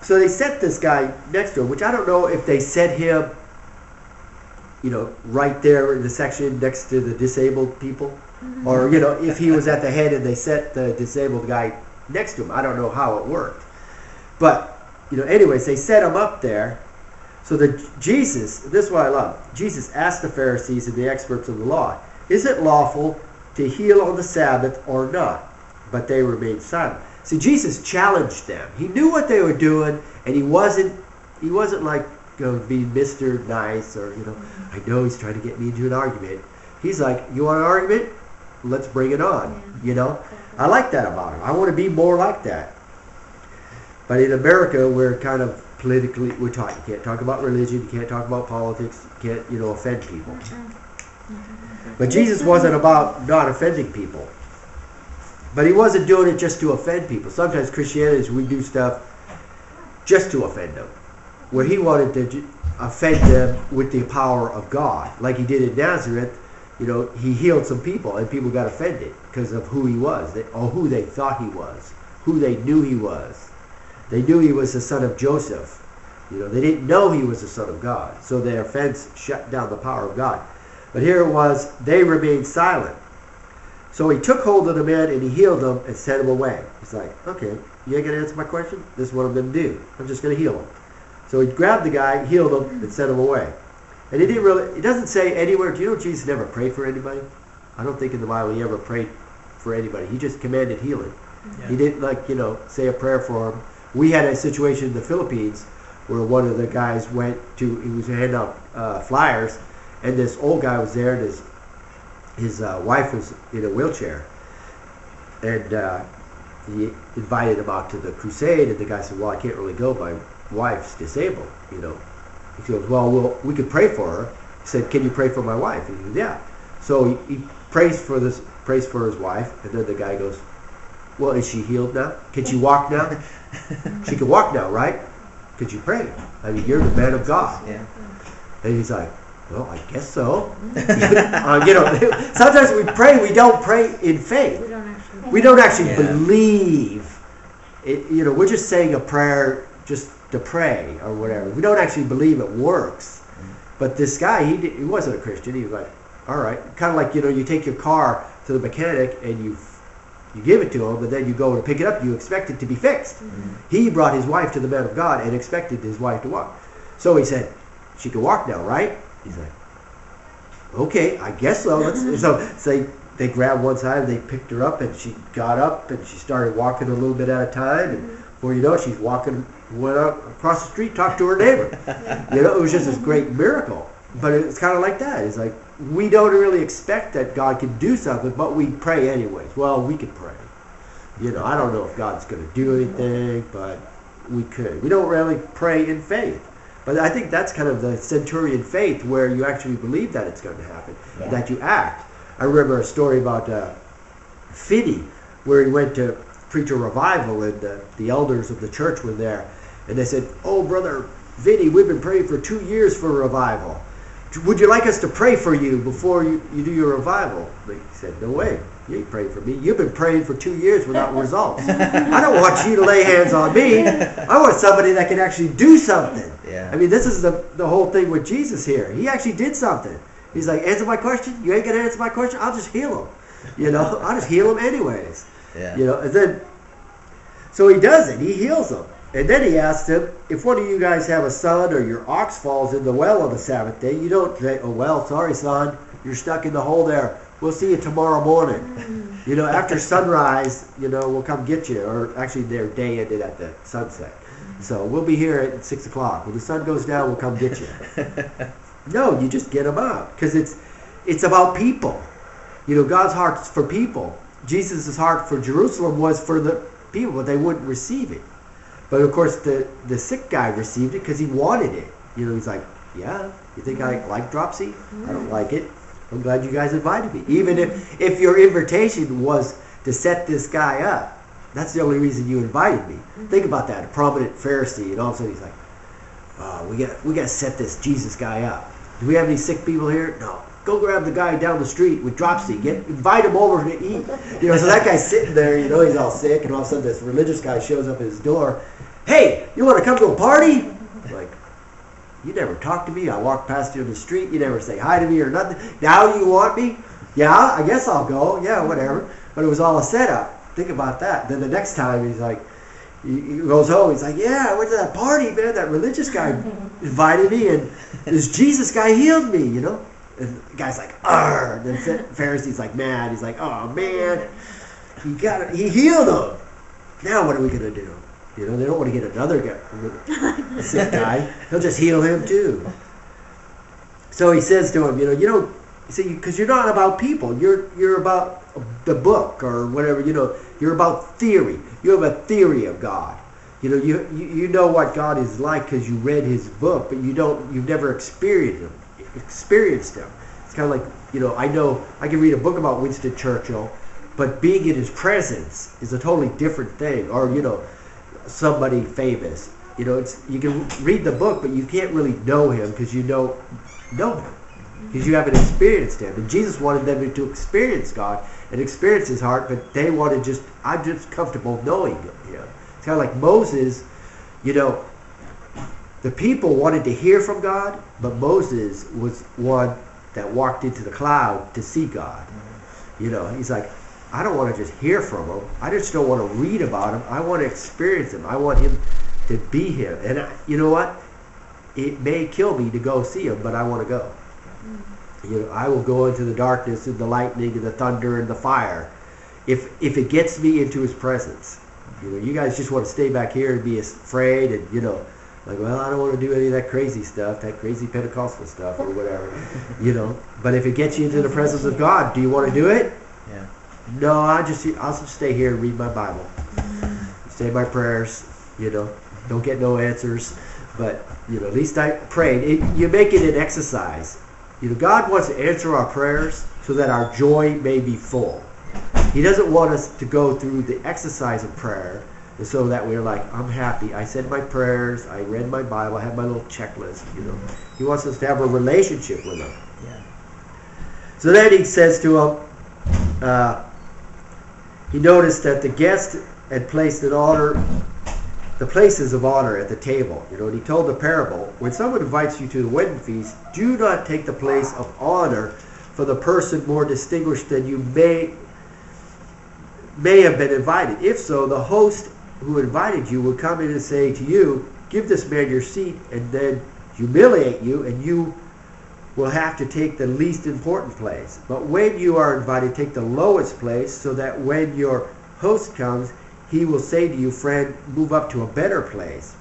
So they set this guy next to him, which I don't know if they set him, right there in the section next to the disabled people. Or, if he was at the head and they set the disabled guy next to him. I don't know how it worked. But, anyways, they set him up there. So Jesus, this is what I love. Jesus asked the Pharisees and the experts of the law, is it lawful to heal on the Sabbath or not? But they remained silent. See, Jesus challenged them. He knew what they were doing, and he wasn't like being Mr. Nice or, I know he's trying to get me into an argument. He's like, you want an argument? Let's bring it on, I like that about him. I want to be more like that. But in America, we're kind of politically, you can't talk about religion, you can't talk about politics, you can't, offend people. But Jesus wasn't about not offending people. But he wasn't doing it just to offend people. Sometimes Christianity, we do stuff just to offend them. Where he wanted to offend them with the power of God. Like he did in Nazareth, he healed some people and people got offended because of who he was, or who they thought he was, who they knew he was. They knew he was the son of Joseph. They didn't know he was the son of God. So their offense shut down the power of God. But here it was, they remained silent. So he took hold of the man and he healed him and sent him away. He's like, okay, you ain't going to answer my question? This is what I'm going to do. I'm just going to heal him. So he grabbed the guy, healed him, and sent him away. And it doesn't say anywhere, do you know Jesus never prayed for anybody? I don't think in the Bible he ever prayed for anybody. He just commanded healing. Yeah. He didn't say a prayer for him. We had a situation in the Philippines where one of the guys he was handing out flyers, and this old guy was there, and his wife was in a wheelchair. And he invited him out to the crusade, and the guy said, well, I can't really go, my wife's disabled, He goes, well, we could pray for her. He said, can you pray for my wife? He said, yeah. So he prays for his wife, and then the guy goes, well, is she healed now? Can she walk now? She can walk now, right? Could you pray? I mean, you're the man of God. Yeah. And he's like, well, I guess so. Sometimes we pray, we don't pray in faith. We don't actually believe. We're just saying a prayer just to pray or whatever. We don't actually believe it works. But this guy, he wasn't a Christian. He was like, all right. Kind of like, you take your car to the mechanic and you give it to him, but then you go to pick it up, you expect it to be fixed. Mm-hmm. He brought his wife to the man of God and expected his wife to walk. So he said, she can walk now, right? He's like, okay, I guess so. So they grabbed one side and they picked her up, and she got up and she started walking a little bit at a time, and before you know it, she's went up across the street, talked to her neighbor. It was just this great miracle. But it's kind of like that. It's like we don't really expect that God can do something, but we pray anyways. Well, we could pray. I don't know if God's going to do anything, but we could. We don't really pray in faith. But I think that's kind of the centurion faith, where you actually believe that it's going to happen, that you act. I remember a story about Finney, where he went to preach a revival, and the elders of the church were there. And they said, oh, Brother Vinny, we've been praying for 2 years for a revival. Would you like us to pray for you before you do your revival? He said, no way. You ain't praying for me. You've been praying for 2 years without results. I don't want you to lay hands on me. I want somebody that can actually do something. Yeah. I mean, this is the whole thing with Jesus here. He actually did something. He's like, answer my question? You ain't going to answer my question? I'll just heal him. I'll just heal him anyways. Yeah. And then, so he does it. He heals them. And then he asked him, if one of you guys have a son or your ox falls in the well on the Sabbath day, you don't say, oh, well, sorry, son, you're stuck in the hole there. We'll see you tomorrow morning. After sunrise, we'll come get you. Or actually, their day ended at the sunset. So we'll be here at 6 o'clock. When the sun goes down, we'll come get you. No, you just get them out. Because it's about people. God's heart's for people. Jesus' heart for Jerusalem was for the people, but they wouldn't receive it. But of course, the sick guy received it because he wanted it. He's like, yeah, you think I like dropsy? I don't like it. I'm glad you guys invited me. Even if your invitation was to set this guy up, that's the only reason you invited me. Think about that, a prominent Pharisee, and all of a sudden he's like, oh, we got to set this Jesus guy up. Do we have any sick people here? No. Go grab the guy down the street with dropsy. Invite him over to eat. So that guy's sitting there, he's all sick, and all of a sudden this religious guy shows up at his door, hey, you want to come to a party? Like, you never talk to me. I walk past you in the street. You never say hi to me or nothing. Now you want me? Yeah, I guess I'll go. Yeah, whatever. But it was all a setup. Think about that. Then the next time he's like, he goes home. He's like, yeah, I went to that party, man. That religious guy invited me, and this Jesus guy healed me, you know. And the guy's like, arr. And then the Pharisee's like mad. He's like, oh man, he healed him. Now what are we gonna do? You know, they don't want to get another guy, sick guy. He'll just heal him too. So he says to him, you don't see, because you're not about people. You're about the book or whatever. You know, you're about theory. You have a theory of God. You know, you know what God is like because you read His book, but you've never experienced Him. It's kind of like, I can read a book about Winston Churchill, but being in his presence is a totally different thing. Or somebody famous. You can read the book, but you can't really know him because you don't know him because you haven't experienced him. And Jesus wanted them to experience God and experience His heart, but they wanted I'm just comfortable knowing Him. It's kind of like Moses. The people wanted to hear from God, but Moses was one that walked into the cloud to see God. He's like, I don't want to just hear from Him. I just don't want to read about Him. I want to experience Him. I want Him to be Him. And you know what? It may kill me to go see Him, but I want to go. I will go into the darkness and the lightning and the thunder and the fire if it gets me into His presence. You guys just want to stay back here and be afraid and, like, well, I don't want to do any of that crazy stuff, that crazy Pentecostal stuff or whatever, But if it gets you into the presence of God, do you want to do it? Yeah. No, I'll just stay here and read my Bible. Say my prayers, Don't get no answers. But, at least I prayed. You make it an exercise. God wants to answer our prayers so that our joy may be full. He doesn't want us to go through the exercise of prayer so that we're like, I'm happy. I said my prayers. I read my Bible. I have my little checklist. He wants us to have a relationship with Him. Yeah. So then he says to him, he noticed that the guest had placed the places of honor at the table. And he told the parable, when someone invites you to the wedding feast, do not take the place of honor for the person more distinguished than you may have been invited. If so, the host who invited you will come in and say to you, give this man your seat, and then humiliate you, and you will have to take the least important place. But when you are invited, take the lowest place, so that when your host comes, he will say to you, friend, move up to a better place.